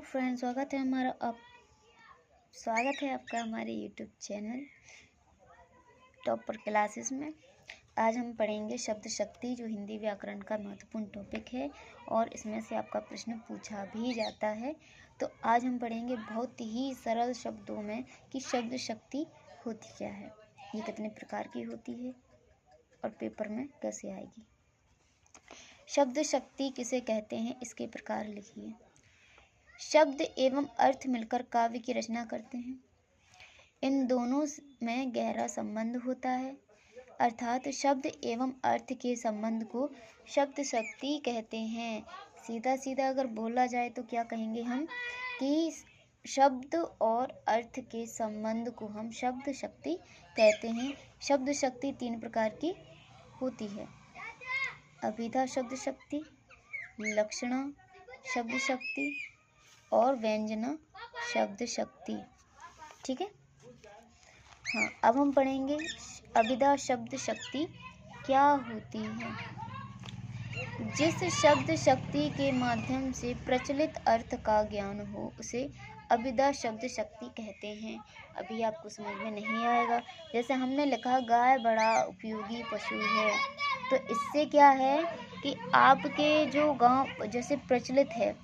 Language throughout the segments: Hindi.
फ्रेंड्स, स्वागत है आपका हमारे यूट्यूब चैनल टॉपर क्लासेस में। आज हम पढ़ेंगे शब्द शक्ति, जो हिंदी व्याकरण का महत्वपूर्ण टॉपिक है और इसमें से आपका प्रश्न पूछा भी जाता है। तो आज हम पढ़ेंगे बहुत ही सरल शब्दों में कि शब्द शक्ति होती क्या है, ये कितने प्रकार की होती है और पेपर में कैसे आएगी। शब्द शक्ति किसे कहते हैं, इसके प्रकार लिखिए। शब्द एवं अर्थ मिलकर काव्य की रचना करते हैं। इन दोनों में गहरा संबंध होता है, अर्थात शब्द एवं अर्थ के संबंध को शब्द शक्ति कहते हैं। सीधा सीधा अगर बोला जाए तो क्या कहेंगे हम कि शब्द और अर्थ के संबंध को हम शब्द शक्ति कहते हैं। शब्द शक्ति 3 प्रकार की होती है: अभिधा शब्द शक्ति, लक्षणा शब्द शक्ति और व्यंजना शब्द शक्ति। ठीक है। हाँ, अब हम पढ़ेंगे अभिधा शब्द शक्ति क्या होती है। जिस शब्द शक्ति के माध्यम से प्रचलित अर्थ का ज्ञान हो उसे अभिधा शब्द शक्ति कहते हैं। अभी आपको समझ में नहीं आएगा। जैसे हमने लिखा गाय बड़ा उपयोगी पशु है, तो इससे क्या है कि आपके जो गांव जैसे प्रचलित है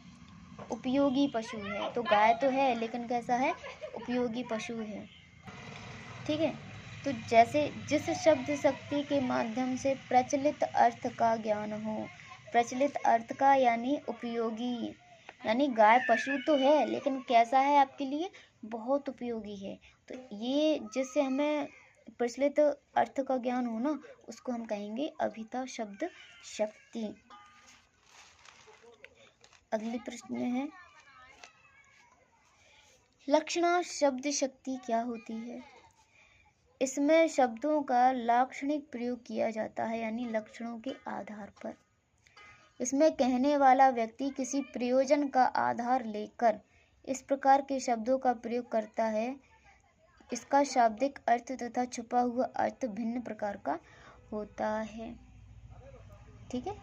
उपयोगी पशु है, तो गाय तो है लेकिन कैसा है, उपयोगी पशु है। ठीक है। तो जैसे जिस शब्द शक्ति के माध्यम से प्रचलित अर्थ का ज्ञान हो, प्रचलित अर्थ का यानी उपयोगी, यानी गाय पशु तो है लेकिन कैसा है आपके लिए, बहुत उपयोगी है। तो ये जिससे हमें प्रचलित अर्थ का ज्ञान हो ना, उसको हम कहेंगे अभिधा शब्द शक्ति। अगले प्रश्न है लक्षणा शब्द शक्ति क्या होती है। इसमें शब्दों का लाक्षणिक प्रयोग किया जाता है, यानी लक्षणों के आधार पर। इसमें कहने वाला व्यक्ति किसी प्रयोजन का आधार लेकर इस प्रकार के शब्दों का प्रयोग करता है। इसका शाब्दिक अर्थ तथा छुपा हुआ अर्थ भिन्न प्रकार का होता है। ठीक है।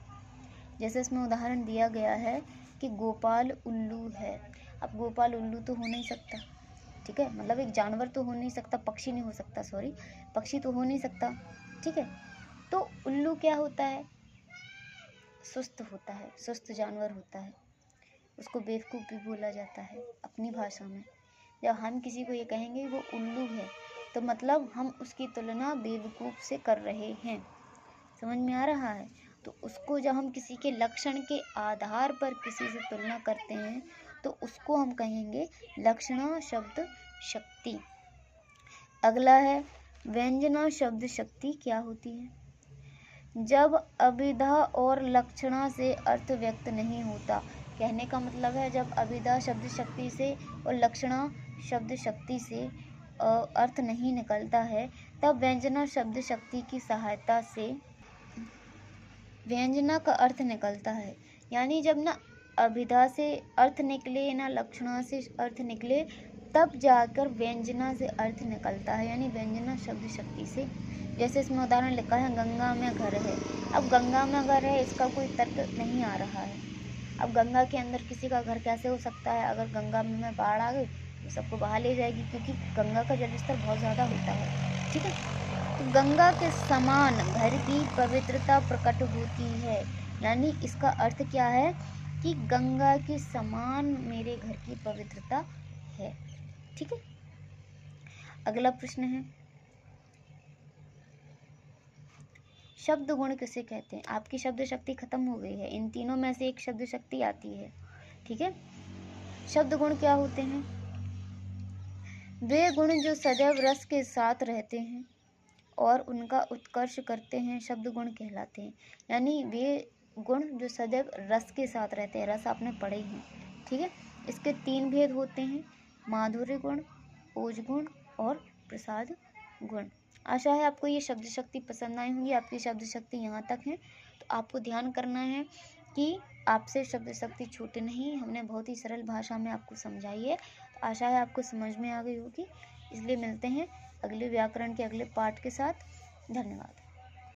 जैसे इसमें उदाहरण दिया गया है कि गोपाल उल्लू है। अब गोपाल उल्लू तो हो नहीं सकता, ठीक है, मतलब एक जानवर तो हो नहीं सकता, पक्षी नहीं हो सकता, पक्षी तो हो नहीं सकता। ठीक है। तो उल्लू क्या होता है, सुस्त होता है, सुस्त जानवर होता है, उसको बेवकूफ़ भी बोला जाता है अपनी भाषा में। जब हम किसी को ये कहेंगे वो उल्लू है, तो मतलब हम उसकी तुलना बेवकूफ़ से कर रहे हैं। समझ में आ रहा है। तो उसको जब हम किसी के लक्षण के आधार पर किसी से तुलना करते हैं तो उसको हम कहेंगे लक्षणा शब्द शक्ति। अगला है व्यंजना शब्द शक्ति क्या होती है। जब अभिधा और लक्षणा से अर्थ व्यक्त नहीं होता, कहने का मतलब है जब अभिधा शब्द शक्ति से और लक्षणा शब्द शक्ति से अर्थ नहीं निकलता है, तब व्यंजना शब्द शक्ति की सहायता से व्यंजना का अर्थ निकलता है। यानी जब ना अभिधा से अर्थ निकले ना लक्षणा से अर्थ निकले, तब जाकर व्यंजना से अर्थ निकलता है, यानी व्यंजना शब्द शक्ति से। जैसे इसमें उदाहरण लिखा है गंगा में घर है। अब गंगा में घर है, इसका कोई तर्क नहीं आ रहा है। अब गंगा के अंदर किसी का घर कैसे हो सकता है। अगर गंगा में बाढ़ आ गई तो सबको बहा ले जाएगी, क्योंकि गंगा का जलस्तर बहुत ज़्यादा होता है। ठीक है। तो गंगा के समान घर की पवित्रता प्रकट होती है, यानी इसका अर्थ क्या है कि गंगा के समान मेरे घर की पवित्रता है। ठीक है। अगला प्रश्न है शब्द गुण किसे कहते हैं। आपकी शब्द शक्ति खत्म हो गई है, इन तीनों में से एक शब्द शक्ति आती है। ठीक है। शब्द गुण क्या होते हैं। वे गुण जो सदैव रस के साथ रहते हैं और उनका उत्कर्ष करते हैं शब्द गुण कहलाते हैं। यानी वे गुण जो सदैव रस के साथ रहते हैं, रस आपने पढ़े हैं। ठीक है। इसके 3 भेद होते हैं: माधुर्य गुण, ओज गुण और प्रसाद गुण। आशा है आपको ये शब्द शक्ति पसंद आई होंगी। आपकी शब्द शक्ति यहाँ तक है, तो आपको ध्यान करना है कि आपसे शब्द शक्ति छूटे नहीं। हमने बहुत ही सरल भाषा में आपको समझाई है, तो आशा है आपको समझ में आ गई होगी। इसलिए मिलते हैं अगले व्याकरण के अगले पाठ के साथ। धन्यवाद।